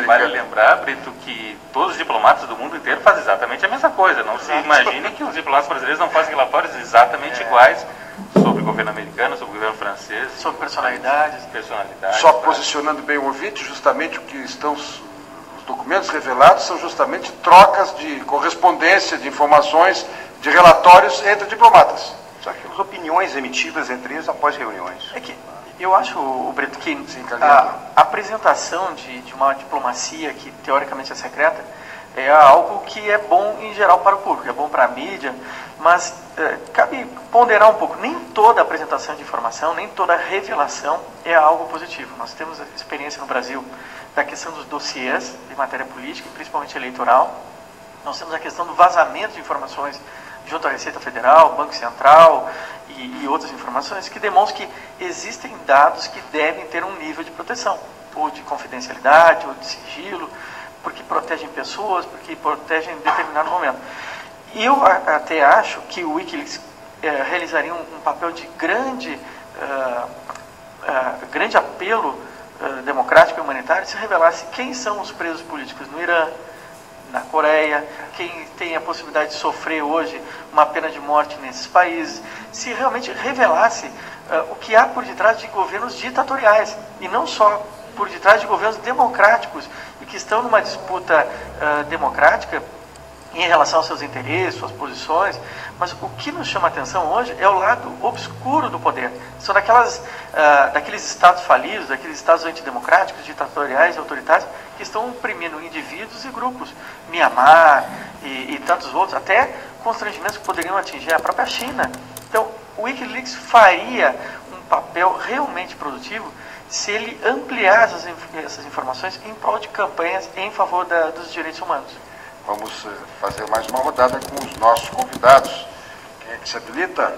Vale lembrar, Brito, que todos os diplomatas do mundo inteiro fazem exatamente a mesma coisa. Não se imagine que os diplomatas brasileiros não fazem relatórios exatamente iguais sobre o governo americano, sobre o governo francês. Sobre personalidades. Só posicionando bem o ouvinte, justamente o que estão... Os documentos revelados são justamente trocas de correspondência, de informações, de relatórios entre diplomatas. As opiniões emitidas entre eles após reuniões. É que eu acho, Brito, que a apresentação de uma diplomacia que teoricamente é secreta é algo que é bom em geral para o público, é bom para a mídia, mas cabe ponderar um pouco. Nem toda apresentação de informação, nem toda revelação é algo positivo. Nós temos a experiência no Brasil da questão dos dossiês de matéria política, principalmente eleitoral. Nós temos a questão do vazamento de informações junto à Receita Federal, Banco Central e outras informações que demonstram que existem dados que devem ter um nível de proteção, ou de confidencialidade, ou de sigilo, porque protegem pessoas, porque protegem em determinado momento. E eu até acho que o Wikileaks realizaria um papel de grande apelo democrático e humanitário se revelasse quem são os presos políticos no Irã, na Coreia, quem tem a possibilidade de sofrer hoje uma pena de morte nesses países, se realmente revelasse o que há por detrás de governos ditatoriais, e não só por detrás de governos democráticos, e que estão numa disputa democrática em relação aos seus interesses, suas posições, mas o que nos chama a atenção hoje é o lado obscuro do poder. São daqueles estados falidos, daqueles estados antidemocráticos, ditatoriais e autoritários, que estão oprimindo indivíduos e grupos. Myanmar e tantos outros, até constrangimentos que poderiam atingir a própria China. Então, o Wikileaks faria um papel realmente produtivo se ele ampliasse essas informações em prol de campanhas em favor dos direitos humanos. Vamos fazer mais uma rodada com os nossos convidados. Quem é que se habilita?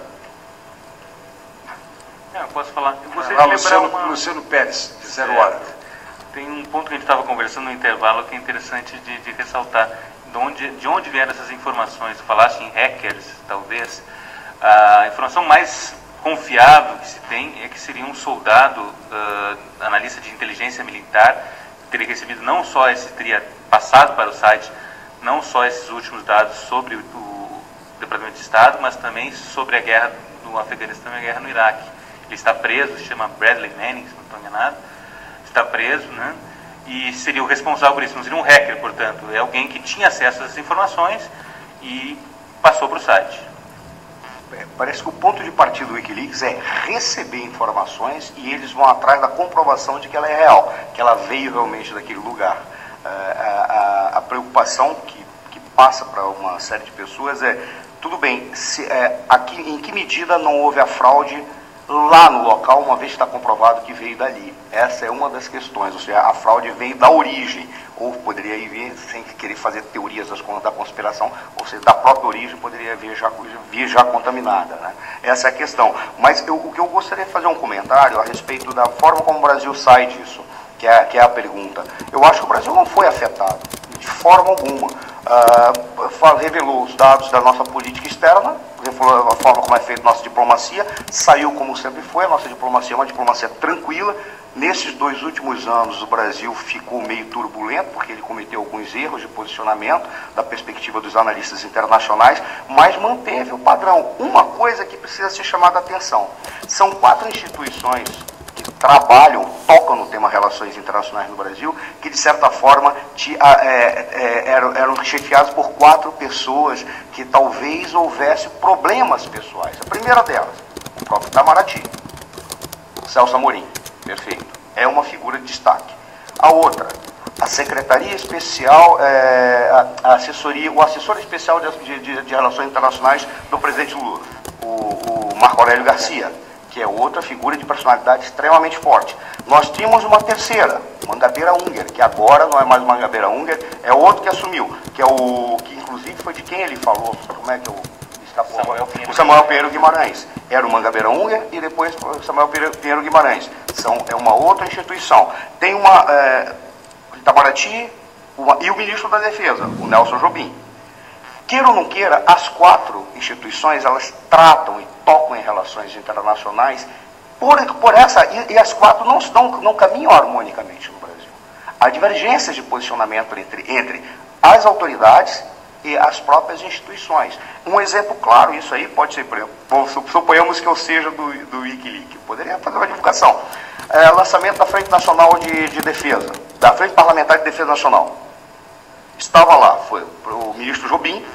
Eu posso falar. Eu gostaria de Luciano Pérez, de Zero Hora. Tem um ponto que a gente estava conversando no intervalo que é interessante de ressaltar. De onde vieram essas informações? Falaste em hackers, talvez. A informação mais confiável que se tem é que seria um soldado, analista de inteligência militar, que teria recebido não só teria passado para o site, não só esses últimos dados sobre o Departamento de Estado, mas também sobre a guerra no Afeganistão e a guerra no Iraque. Ele está preso, se chama Bradley Manning, se não estou enganado, está preso, né? E seria o responsável por isso, não seria um hacker, portanto, é alguém que tinha acesso a essas informações e passou para o site. Parece que o ponto de partida do Wikileaks é receber informações e eles vão atrás da comprovação de que ela é real, que ela veio realmente daquele lugar. A preocupação que passa para uma série de pessoas é, tudo bem, em que medida não houve a fraude lá no local, uma vez que está comprovado que veio dali. Essa é uma das questões, ou seja, a fraude veio da origem, ou poderia vir, sem querer fazer teorias da conspiração, ou seja, da própria origem poderia vir já contaminada, né? Essa é a questão. Mas o que eu gostaria de fazer um comentário a respeito da forma como o Brasil sai disso, que é a pergunta. Eu acho que o Brasil não foi afetado, de forma alguma. Revelou os dados da nossa política externa, revelou a forma como é feita nossa diplomacia, saiu como sempre foi, a nossa diplomacia é uma diplomacia tranquila. Nesses 2 últimos anos o Brasil ficou meio turbulento, porque ele cometeu alguns erros de posicionamento da perspectiva dos analistas internacionais, mas manteve o padrão. Uma coisa que precisa ser chamada a atenção, são 4 instituições que tocam no tema relações internacionais no Brasil, que de certa forma eram chefiados por 4 pessoas que talvez houvesse problemas pessoais. A primeira delas, o próprio Itamaraty, Celso Amorim, perfeito, é uma figura de destaque. A outra, a Secretaria Especial, o assessor especial de Relações Internacionais do presidente Lula, o Marco Aurélio Garcia, que é outra figura de personalidade extremamente forte. Nós tínhamos uma terceira, Mangabeira Unger, que agora não é mais Mangabeira Unger, é outro que assumiu, que inclusive foi de quem ele falou, como é que eu escapou? O Samuel Pinheiro Guimarães. Era o Mangabeira Unger e depois o Samuel Pinheiro Guimarães. É uma outra instituição. Tem Itamaraty e o ministro da Defesa, o Nelson Jobim. Queira ou não queira, as 4 instituições, elas tratam e tocam em relações internacionais e as 4 não caminham harmonicamente no Brasil. Há divergências de posicionamento entre as autoridades e as próprias instituições. Um exemplo claro, isso aí pode ser, por exemplo, suponhamos que eu seja do Wikileaks, poderia fazer uma divulgação. Lançamento da Frente Nacional de Defesa, da Frente Parlamentar de Defesa Nacional. Estava lá, foi o ministro Jobim,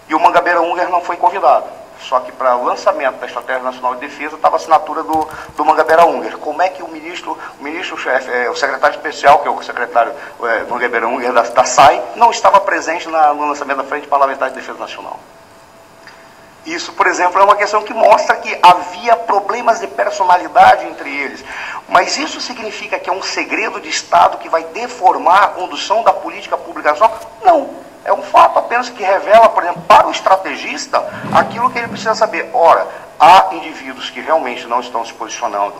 e o Mangabeira Unger não foi convidado. Só que para o lançamento da Estratégia Nacional de Defesa estava a assinatura do Mangabeira Unger. Como é que o ministro-chefe, o secretário especial, que é o secretário Mangabeira Unger da SAI, não estava presente no lançamento da Frente Parlamentar de Defesa Nacional? Isso, por exemplo, é uma questão que mostra que havia problemas de personalidade entre eles. Mas isso significa que é um segredo de Estado que vai deformar a condução da política pública nacional? Não. É um fato apenas que revela, por exemplo, para o estrategista, aquilo que ele precisa saber. Ora, há indivíduos que realmente não estão se posicionando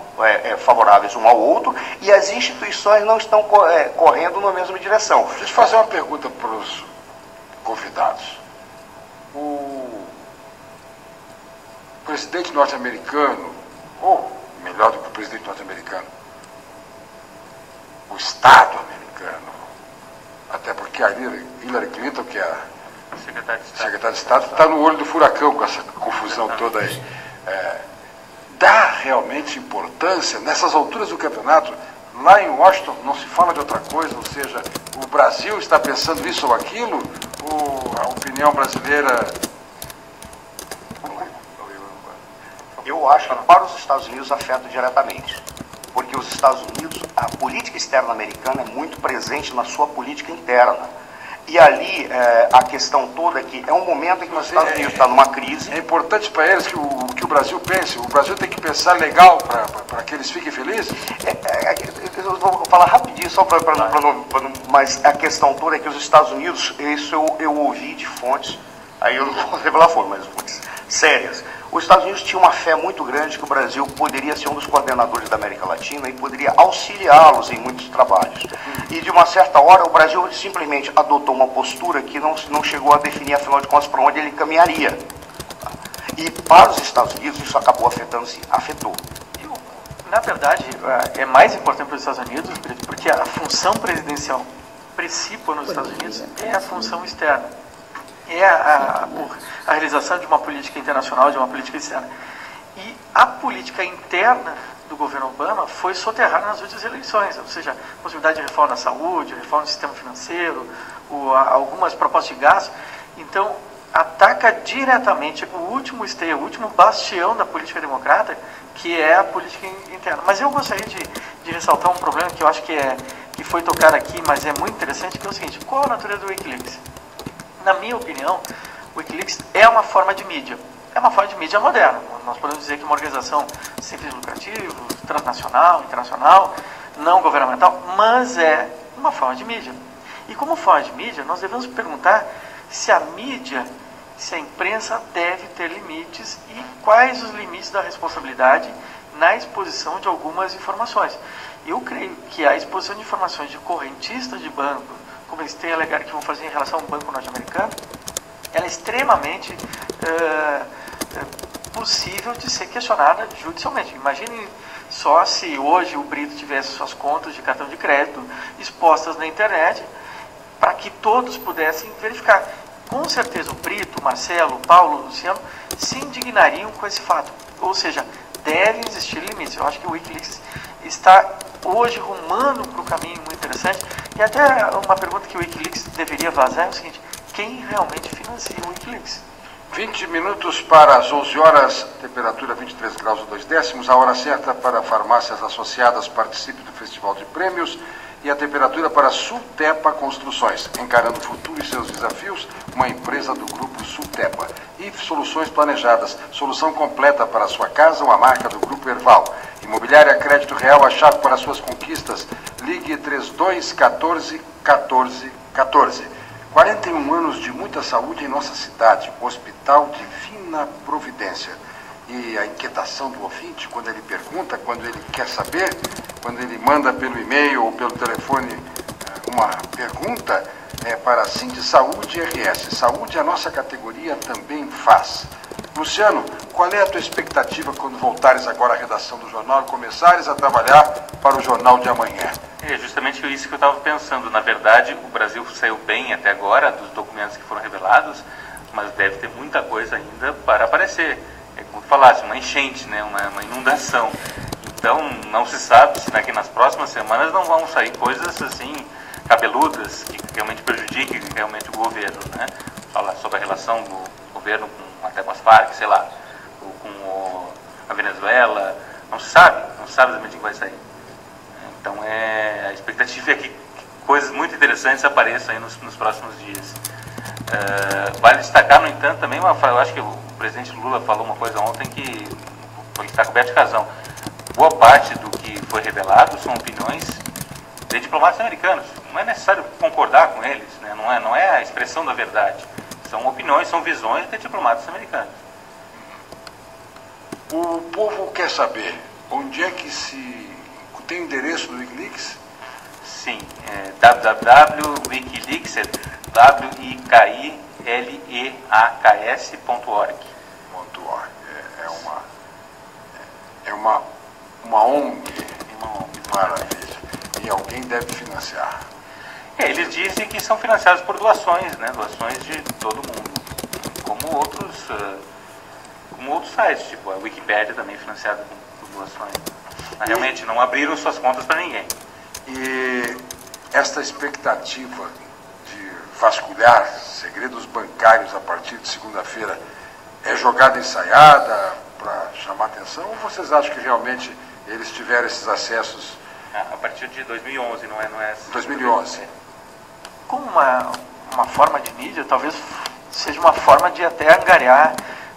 favoráveis um ao outro e as instituições não estão correndo na mesma direção. Deixa eu fazer uma pergunta para os convidados. O presidente norte-americano, ou melhor do que o presidente norte-americano, o Estado americano, até porque a Hillary Clinton, que é a secretária de Estado, está no olho do furacão com essa confusão toda aí. Dá realmente importância, nessas alturas do campeonato, lá em Washington não se fala de outra coisa, ou seja, o Brasil está pensando isso ou aquilo, ou a opinião brasileira... Eu acho que para os Estados Unidos afeta diretamente. Porque os Estados Unidos, a política externa americana é muito presente na sua política interna. E ali, a questão toda é que é um momento em que os Estados Unidos estão numa crise. É importante para eles que o Brasil pense, o Brasil tem que pensar legal para que eles fiquem felizes? Eu vou falar rapidinho, só para não... Mas a questão toda é que os Estados Unidos, isso eu ouvi de fontes, aí eu não vou revelar fontes, mas fontes sérias. Os Estados Unidos tinham uma fé muito grande que o Brasil poderia ser um dos coordenadores da América Latina e poderia auxiliá-los em muitos trabalhos. E de uma certa hora o Brasil simplesmente adotou uma postura que não chegou a definir, afinal de contas, para onde ele caminharia. E para os Estados Unidos isso acabou afetando-se, afetou. Na verdade, é mais importante para os Estados Unidos, porque a função presidencial nos Estados Unidos é a função externa. É a realização de uma política internacional, de uma política externa. E a política interna do governo Obama foi soterrada nas últimas eleições, ou seja, a possibilidade de reforma na saúde, reforma do sistema financeiro, algumas propostas de gasto. Então, ataca diretamente o último esteio, o último bastião da política democrata, que é a política interna. Mas eu gostaria de ressaltar um problema que eu acho que foi tocado aqui, mas é muito interessante, que é o seguinte: qual a natureza do Wikileaks? Na minha opinião, o Wikileaks é uma forma de mídia. É uma forma de mídia moderna. Nós podemos dizer que é uma organização sem fins lucrativos, transnacional, internacional, não governamental, mas é uma forma de mídia. E como forma de mídia, nós devemos perguntar se a mídia, se a imprensa deve ter limites e quais os limites da responsabilidade na exposição de algumas informações. Eu creio que a exposição de informações de correntistas de banco, como eles têm alegado que vão fazer em relação a um banco norte-americano, ela é extremamente possível de ser questionada judicialmente. Imagine só se hoje o Brito tivesse suas contas de cartão de crédito expostas na internet para que todos pudessem verificar. Com certeza o Brito, o Marcelo, o Paulo, o Luciano se indignariam com esse fato. Ou seja, devem existir limites. Eu acho que o Wikileaks está hoje rumando para um caminho muito interessante. E até uma pergunta que o Wikileaks deveria vazar é o seguinte: quem realmente financia o Wikileaks? 20 minutos para as 11 horas, temperatura 23 graus e 2 décimos, a hora certa para farmácias associadas participe do Festival de Prêmios e a temperatura para Sultepa Construções, encarando o futuro e seus desafios, uma empresa do grupo Sultepa. E Soluções Planejadas, solução completa para a sua casa, uma marca do grupo Erval. Imobiliária Crédito Real, a chave para suas conquistas, ligue 3214 1414. 41 anos de muita saúde em nossa cidade, Hospital Divina Providência. E a inquietação do ouvinte, quando ele pergunta, quando ele quer saber, quando ele manda pelo e-mail ou pelo telefone uma pergunta, é para Sindisaúde RS. Saúde, a nossa categoria também faz. Luciano, qual é a tua expectativa quando voltares agora à redação do jornal e começares a trabalhar para o jornal de amanhã? É justamente isso que eu estava pensando. Na verdade, o Brasil saiu bem até agora dos documentos que foram revelados, mas deve ter muita coisa ainda para aparecer. É como tu falaste, uma enchente, né? uma inundação. Então, não se sabe se daqui nas próximas semanas não vão sair coisas assim, cabeludas, que realmente prejudiquem realmente o governo, né? Falar sobre a relação do governo até com as Farc, sei lá, ou com a Venezuela, não se sabe exatamente o que vai sair. Então, a expectativa é que coisas muito interessantes apareçam aí nos próximos dias. Vale destacar, no entanto, também, eu acho que o presidente Lula falou uma coisa ontem que ele está coberto de razão. Boa parte do que foi revelado são opiniões de diplomatas americanos. Não é necessário concordar com eles, né? Não é a expressão da verdade. São opiniões, são visões de diplomatas americanos. O povo quer saber onde é que tem o endereço do Wikileaks? Sim, www.wikileaks, wikilleaks.org. É uma ONG. Maravilha. E alguém deve financiar. Eles dizem que são financiados por doações, né? Doações de todo mundo. Como outros sites, tipo a Wikipédia também financiada por doações. Realmente não abriram suas contas para ninguém. E esta expectativa de vasculhar segredos bancários a partir de segunda-feira é jogada ensaiada para chamar atenção, ou vocês acham que realmente eles tiveram esses acessos? A partir de 2011, não é 2011. Como uma forma de mídia, talvez seja uma forma de até angariar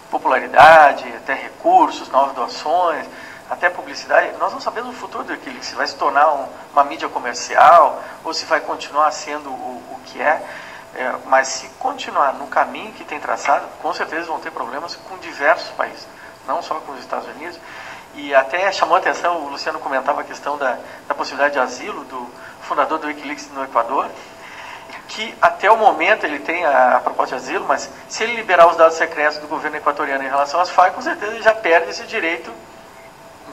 popularidade, até recursos, novas doações, até publicidade. Nós não sabemos o futuro do Wikileaks, se vai se tornar uma mídia comercial ou se vai continuar sendo o que é. Mas se continuar no caminho que tem traçado, com certeza vão ter problemas com diversos países, não só com os Estados Unidos. E até chamou a atenção, o Luciano comentava a questão da possibilidade de asilo do fundador do Wikileaks no Equador, que até o momento ele tem a proposta de asilo, mas se ele liberar os dados secretos do governo equatoriano em relação às Farc, com certeza ele já perde esse direito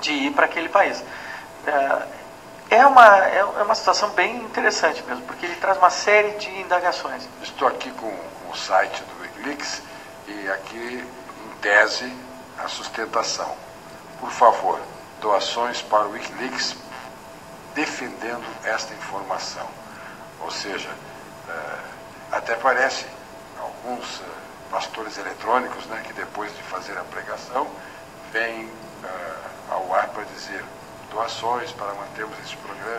de ir para aquele país. É uma situação bem interessante mesmo, porque ele traz uma série de indagações. Estou aqui com o site do Wikileaks e aqui, em tese, a sustentação. Por favor, doações para o Wikileaks defendendo esta informação. Ou seja, até parece alguns pastores eletrônicos, né, que depois de fazer a pregação, vêm ao ar para dizer doações para mantermos esse programa.